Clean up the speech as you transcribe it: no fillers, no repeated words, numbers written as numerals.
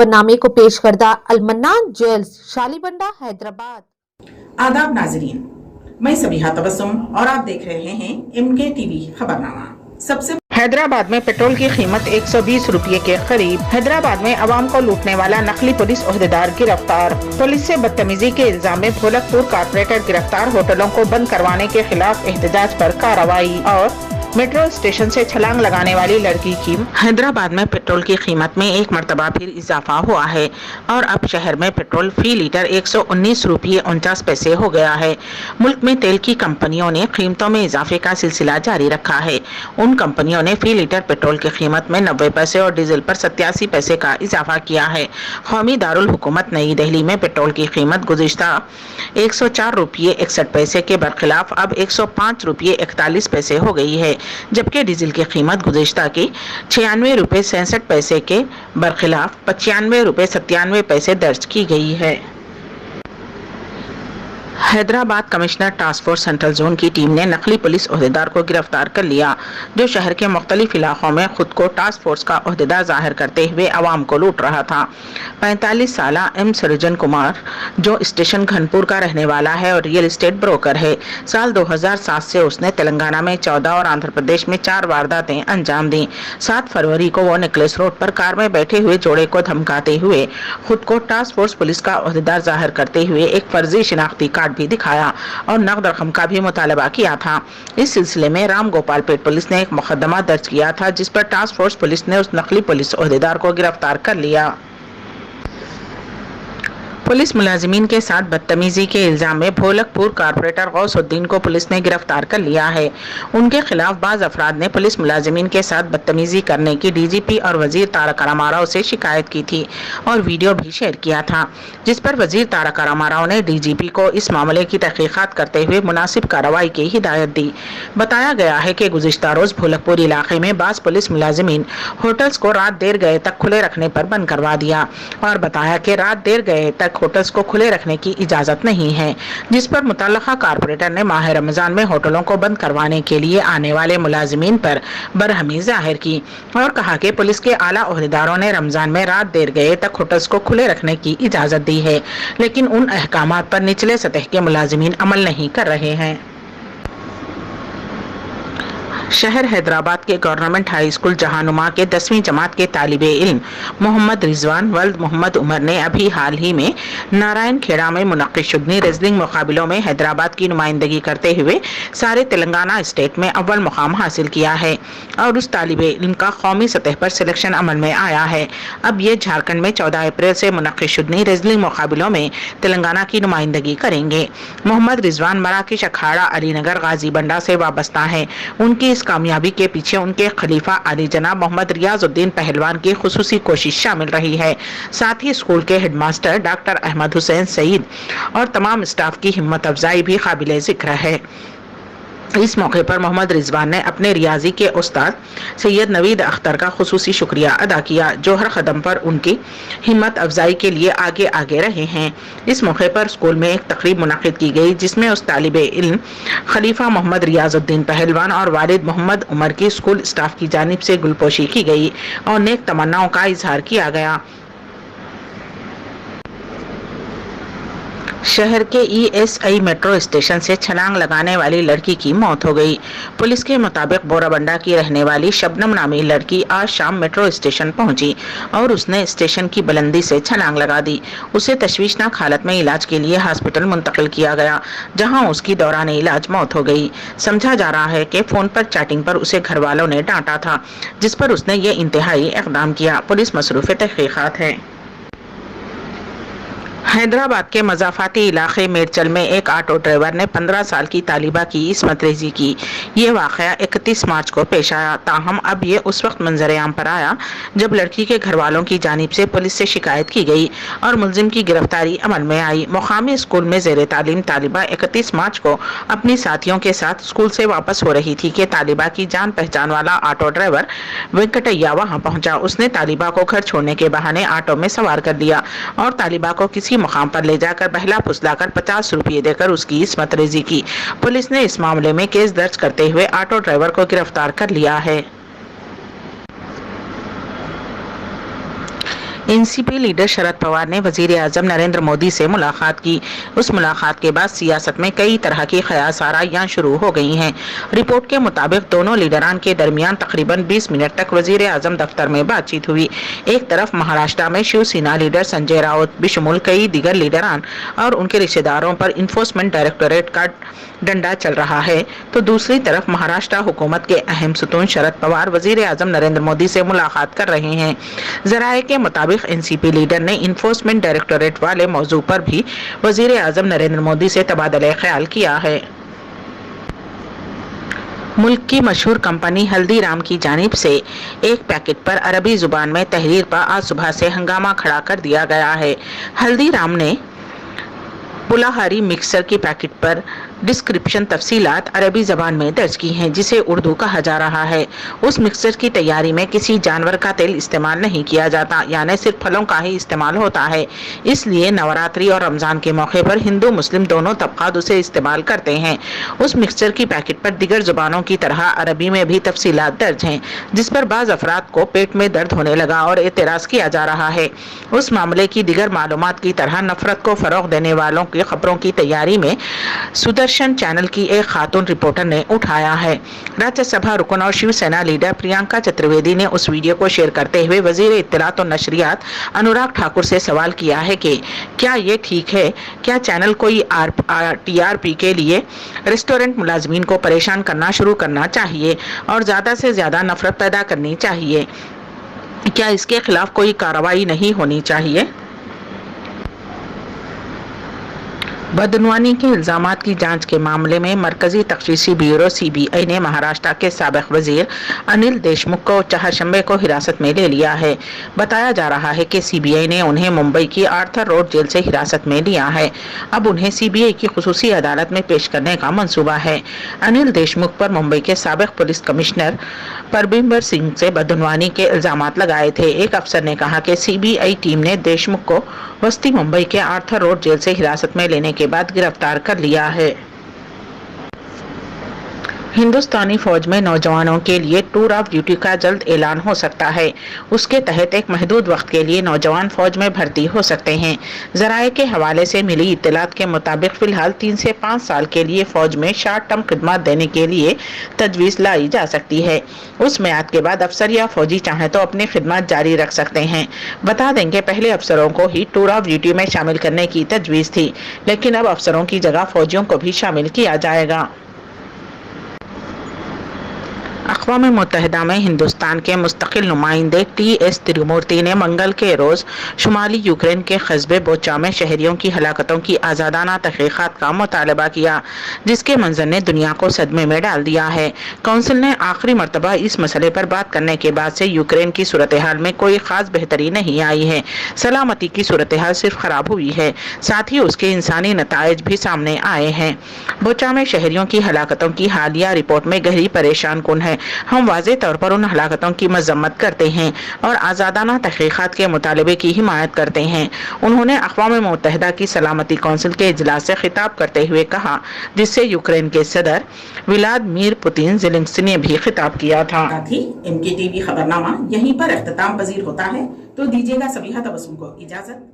खबरनामे को पेश करदा अलमन्नान ज्वेल्स शालीबंडा हैदराबाद। आदाब नाजरीन, मैं सबिहा तबस्सुम और आप देख रहे हैं MK TV खबरनामा। सबसे हैदराबाद में पेट्रोल की कीमत 120 रुपये के करीब। हैदराबाद में अवाम को लूटने वाला नकली पुलिस ओहदेदार गिरफ्तार। पुलिस से बदतमीजी के इल्जाम में भोलकपुर कारपोरेटर गिरफ्तार। होटलों को बंद करवाने के खिलाफ एहतजाज पर कार्रवाई। और मेट्रो स्टेशन से छलांग लगाने वाली लड़की की। हैदराबाद में पेट्रोल की कीमत में एक मरतबा फिर इजाफा हुआ है और अब शहर में पेट्रोल फी लीटर 119 रुपये 49 पैसे हो गया है। मुल्क में तेल की कंपनियों ने कीमतों में इजाफे का सिलसिला जारी रखा है। उन कंपनियों ने फी लीटर पेट्रोल की कीमत में 90 पैसे और डीजल पर 87 पैसे का इजाफा किया है। कौमी दारुल हुकूमत नई दिल्ली में पेट्रोल की कीमत गुज़िश्ता 104 रुपये 61 पैसे के बरखिलाफ अब 105 रुपये 41 पैसे हो गई है, जबकि डीजल की कीमत गुज़िश्ता की 96 रुपये 67 पैसे के बरखिलाफ 95 रुपये 97 पैसे दर्ज की गई है। Hyderabad commissioner task force central zone की टीम ने नकली पुलिस ओहदेदार को गिरफ्तार कर लिया, जो शहर के मुख्तलिफ इलाकों में खुद को टास्क फोर्स का ओहदेदार जाहिर करते हुए आवाम को लूट रहा था। 45 साला एम सृजन कुमार, जो स्टेशन घनपुर का रहने वाला है और रियल एस्टेट ब्रोकर है, साल 2007 से उसने तेलंगाना में 14 और आंध्र प्रदेश में 4 वारदातें अंजाम दी। 7 फरवरी को वो नेकलेस रोड पर कार में बैठे हुए जोड़े को धमकाते हुए खुद को टास्क फोर्स पुलिस का ओहदेदार जाहिर करते हुए एक फर्जी शिनाख्ती कार्ड भी दिखाया और नकद रकम का भी मुतालबा किया था। इस सिलसिले में राम गोपाल पेट पुलिस ने एक मुकदमा दर्ज किया था, जिस पर टास्क फोर्स पुलिस ने उस नकली पुलिस ओहदेदार को गिरफ्तार कर लिया। पुलिस मुलाजिमीन के साथ बदतमीजी के इल्जाम में भोलकपुर कारपोरेटर गौसुद्दीन को पुलिस ने गिरफ्तार कर लिया है। उनके खिलाफ बाज अफराद ने पुलिस मुलाजिमीन के साथ बदतमीजी करने की डीजीपी और वजीर तारक रामाराव से शिकायत की थी और वीडियो भी शेयर किया था, जिस पर वजीर तारक रामाराव ने डीजीपी को इस मामले की तहकीकात करते हुए मुनासिब कार्रवाई की हिदायत दी। बताया गया है कि गुज़िश्ता रोज भोलकपुर इलाके में बाज पुलिस मुलाजिमीन होटल्स को रात देर गए तक खुले रखने पर बंद करवा दिया और बताया कि रात देर गए तक होटल्स को खुले रखने की इजाजत नहीं है, जिस पर मुतल्लका कारपोरेटर ने माह रमजान में होटलों को बंद करवाने के लिए आने वाले मुलाजिमीन पर बरहमी जाहिर की और कहा कि पुलिस के आला ओहदेदारों ने रमजान में रात देर गए तक होटल्स को खुले रखने की इजाजत दी है, लेकिन उन अहकामात पर निचले सतह के मुलाजिमीन अमल नहीं कर रहे हैं। शहर हैदराबाद के गवर्नमेंट हाई स्कूल जहानुमा के 10वीं जमात के तालिबे इल्म मोहम्मद रिजवान वल्द मोहम्मद उमर ने अभी हाल ही में नारायण खेड़ा में मुनक्किद शुदनी रेसलिंग मुकाबलों में हैदराबाद की नुमाइंदगी करते हुए सारे तेलंगाना स्टेट में अव्वल मुकाम हासिल किया है और उस तालिबे इल्म का कौमी सतह पर सिलेक्शन अमल में आया है। अब ये झारखंड में 14 अप्रैल से मुनक्किद शुदनी रेसलिंग मुकाबलों में तेलंगाना की नुमाइंदगी करेंगे। मोहम्मद रिजवान मराकेश अखाड़ा अलीनगर गाजीबंडा से वाबस्ता है। उनकी कामयाबी के पीछे उनके खलीफा अली जनाब मोहम्मद रियाजुद्दीन पहलवान की खुसूसी कोशिश शामिल रही है। साथ ही स्कूल के हेडमास्टर डॉक्टर अहमद हुसैन सईद और तमाम स्टाफ की हिम्मत अफजाई भी काबिले जिक्र है। इस मौके पर मोहम्मद रिजवान ने अपने रियाजी के उस्ताद सैयद नवीद अख्तर का खुसूसी शुक्रिया अदा किया, जो हर कदम पर उनकी हिम्मत अफजाई के लिए आगे आगे रहे हैं। इस मौके पर स्कूल में एक तकरीब मुनक्किद की गई, जिसमें उस तालिबे इल्म खलीफा मोहम्मद रियाजुद्दीन पहलवान और वालिद मोहम्मद उमर की स्कूल स्टाफ की जानिब से गुलपोशी की गई और नेक तमन्नाओं का इजहार किया गया। शहर के ESI मेट्रो स्टेशन से छलांग लगाने वाली लड़की की मौत हो गई। पुलिस के मुताबिक बोराबंडा की रहने वाली शबनम नामी लड़की आज शाम मेट्रो स्टेशन पहुंची और उसने स्टेशन की बुलंदी से छलांग लगा दी। उसे तशवीशनाक हालत में इलाज के लिए हॉस्पिटल मुंतकिल किया गया, जहां उसकी दौरान इलाज मौत हो गई। समझा जा रहा है कि फोन पर चैटिंग पर उसे घर वालों ने डांटा था, जिस पर उसने ये इंतहाई इक़दाम किया। पुलिस मसरूफ़ तहक़ीक़ात है। हैदराबाद के मज़ाफ़ाती इलाके मेरचल में एक ऑटो ड्राइवर ने 15 साल की तालिबा की इस्मत रेज़ी की। ये वाक़या 31 मार्च को पेश आया। ताहम अब ये उस वक्त मंजर-ए-आम पर आया जब लड़की के घर वालों की जानिब से पुलिस से शिकायत की गई और मुलजिम की गिरफ्तारी अमल में आई। मुकामी स्कूल में ज़ेरे तालीम तालिबा 31 मार्च को अपनी साथियों के साथ स्कूल से वापस हो रही थी कि तालिबा की जान पहचान वाला ऑटो ड्राइवर वेंकटैया वहाँ पहुँचा। उसने तालिबा को घर छोड़ने के बहाने ऑटो में सवार कर लिया और तालिबा को किसी मुकाम पर ले जाकर बहला फुसलाकर 50 रुपये देकर उसकी इस्मत रेज़ी की। पुलिस ने इस मामले में केस दर्ज करते हुए ऑटो ड्राइवर को गिरफ्तार कर लिया है। एनसीपी लीडर शरद पवार ने वजीर आजम नरेंद्र मोदी से मुलाकात की। उस मुलाकात के बाद सियासत में कई तरह की क़यासाराइयां शुरू हो गई हैं। रिपोर्ट के मुताबिक दोनों लीडरान के दरमियान तकरीबन 20 मिनट तक वजीर आजम दफ्तर में बातचीत हुई। एक तरफ महाराष्ट्र में शिवसेना लीडर संजय राउत बिशमुल कई दीगर लीडरान और उनके रिश्तेदारों पर इन्फोर्समेंट डायरेक्टोरेट का डंडा चल रहा है, तो दूसरी तरफ महाराष्ट्र हुकूमत के अहम सतून शरद पवार वजीर आजम नरेंद्र मोदी से मुलाकात कर रहे हैं। जराये के मुताबिक एनसीपी लीडर ने इन्फोर्समेंट डायरेक्टोरेट वाले मौजू पर भी वजीर आजम नरेंद्र मोदी से तबादला ख्याल किया है। मुल्क की मशहूर कंपनी हल्दीराम की जानिब से एक पैकेट पर अरबी जुबान में तहरीर पर आज सुबह से हंगामा खड़ा कर दिया गया है। हल्दीराम ने पुलाहारी मिक्सर की पैकेट पर डिस्क्रिप्शन तफसीलात अरबी जबान में दर्ज की हैं, जिसे उर्दू कहा जा रहा है। उस मिक्सर की तैयारी में किसी जानवर का तेल इस्तेमाल नहीं किया जाता, यानी सिर्फ फलों का ही इस्तेमाल होता है। इसलिए नवरात्रि और रमजान के मौके पर हिंदू मुस्लिम दोनों तबकात उसे इस्तेमाल करते हैं। उस मिक्सर की पैकेट पर दिगर जुबानों की तरह अरबी में भी तफसीलात दर्ज हैं, जिस पर बाज अफराद को पेट में दर्द होने लगा और एतराज किया जा रहा है। उस मामले की दिगर मालूमात की तरह नफरत को फरोग देने वालों की खबरों की तैयारी में सुदर्शन चैनल की एक खातून रिपोर्टर ने उठाया है। राज्यसभा रुकन और शिवसेना लीडर प्रियंका चतुर्वेदी ने उस वीडियो को शेयर करते हुए वजीर इत्तलात और नशरियात अनुराग ठाकुर से सवाल किया है कि क्या ये ठीक है, क्या चैनल कोई टीआरपी के लिए रेस्टोरेंट मुलाजमीन को परेशान करना शुरू करना चाहिए और ज्यादा से ज्यादा नफरत पैदा करनी चाहिए? क्या इसके खिलाफ कोई कार्रवाई नहीं होनी चाहिए? बदनवानी के इल्जामात की जांच के मामले में मरकजी तफ्तीशी ब्यूरो सीबीआई ने महाराष्ट्र के साबिक वजीर अनिल देशमुख को चहारशंबे को हिरासत में ले लिया है। बताया जा रहा है कि सीबीआई ने उन्हें मुंबई की आर्थर रोड जेल से हिरासत में लिया है। अब उन्हें सीबीआई की खुसूसी अदालत में पेश करने का मंसूबा है। अनिल देशमुख पर मुंबई के साबिक पुलिस कमिश्नर परबिंबर सिंह से बदनवानी के इल्जामात लगाए थे। एक अफसर ने कहा कि सीबीआई टीम ने देशमुख को बस्ती मुंबई के आर्थर रोड जेल से हिरासत में लेने के बाद गिरफ्तार कर लिया है। हिंदुस्तानी फौज में नौजवानों के लिए टूर ऑफ ड्यूटी का जल्द ऐलान हो सकता है। उसके तहत एक महदूद वक्त के लिए नौजवान फौज में भर्ती हो सकते हैं। जराये के हवाले से मिली इत्तलात के मुताबिक फिलहाल 3 से 5 साल के लिए फौज में शॉर्ट टर्म खिदमत देने के लिए तजवीज लाई जा सकती है। उस म्याद के बाद अफसर या फौजी चाहे तो अपनी खिदमत जारी रख सकते हैं। बता देंगे पहले अफसरों को ही टूर ऑफ ड्यूटी में शामिल करने की तजवीज थी, लेकिन अब अफसरों की जगह फौजियों को भी शामिल किया जाएगा। अक़वाम मुत्तहिदा में हिंदुस्तान के मुस्तकिल नुमाइंदे टी.एस. तिरुमूर्ति ने मंगल के रोज़ शुमाली यूक्रेन के कस्बे बोचा में शहरियों की हलाकतों की आज़ादाना तहक़ीक़ात का मुतालबा किया, जिसके मंजर ने दुनिया को सदमे में डाल दिया है। कौंसिल ने आखिरी मरतबा इस मसले पर बात करने के बाद से यूक्रेन की सूरत हाल में कोई ख़ास बेहतरी नहीं आई है। सलामती की सूरत हाल सिर्फ ख़राब हुई है, साथ ही उसके इंसानी नताइज भी सामने आए हैं। बोचा में शहरियों की हलाकतों की हालिया रिपोर्ट में गहरी परेशान कुन है। हम वाज़े तौर पर उन हलाकतों की मजम्मत करते हैं और आज़ादाना तहक़ीक़ात के मुतालबे की हिमायत करते हैं। उन्होंने अक़वाम मुत्तहिदा की सलामती कौंसिल के इजलास से खिताब करते हुए कहा, जिससे यूक्रेन के सदर व्लादिमीर पुतिन ज़ेलेंस्की ने भी खिताब किया था। साथ ही MK TV खबरनामा यहीं पर इख्तिताम पजीर होता है, तो दीजिएगा सबिहा तबस्सुम को इजाजत।